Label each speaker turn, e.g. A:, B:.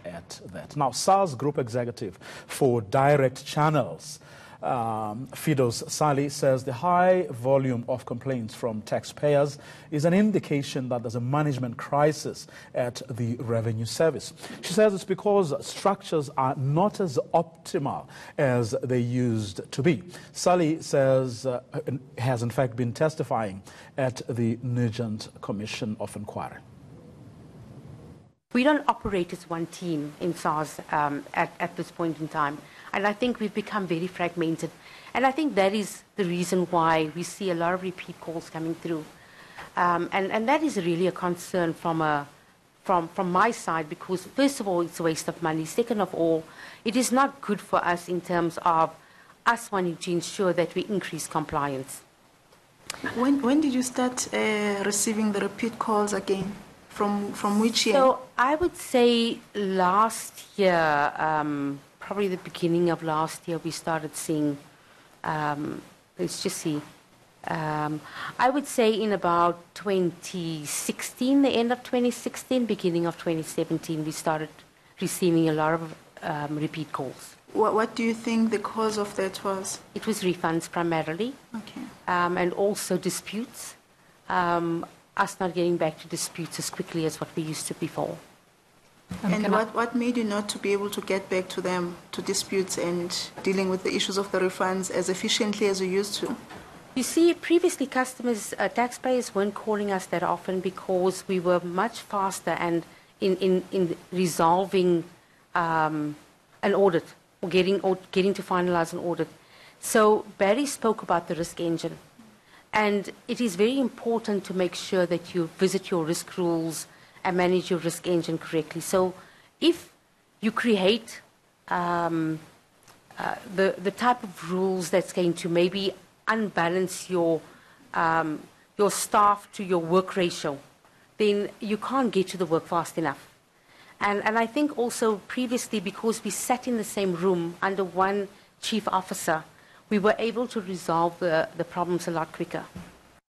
A: at that. Now, SARS Group Executive for Direct Channels, Firdous Sallie, says the high volume of complaints from taxpayers is an indication that there's a management crisis at the Revenue Service. She says it's because structures are not as optimal as they used to be. Sallie says has in fact been testifying at the Nugent Commission of Inquiry.
B: We don't operate as one team in SARS at this point in time. And I think we've become very fragmented. And I think that is the reason why we see a lot of repeat calls coming through. And that is really a concern from my side, because first of all, it's a waste of money. Second of all, it is not good for us in terms of us wanting to ensure that we increase compliance.
C: When did you start receiving the repeat calls again? From which year?
B: So I would say last year, probably the beginning of last year, we started seeing, let's just see, I would say in about 2016, the end of 2016, beginning of 2017, we started receiving a lot of repeat calls.
C: What do you think the cause of that was?
B: It was refunds primarily,
C: okay.
B: And also disputes. Us not getting back to disputes as quickly as what we used to before.
C: And what made you not to be able to get back to them, to disputes and dealing with the issues of the refunds as efficiently as you used to?
B: You see, previously taxpayers weren't calling us that often because we were much faster and in resolving an audit or getting to finalize an audit. So Barry spoke about the risk engine. And it is very important to make sure that you visit your risk rules and manage your risk engine correctly. So if you create the type of rules that's going to maybe unbalance your staff to your work ratio, then you can't get to the work fast enough. And I think also previously, because we sat in the same room under one chief officer, we were able to resolve the problems a lot quicker.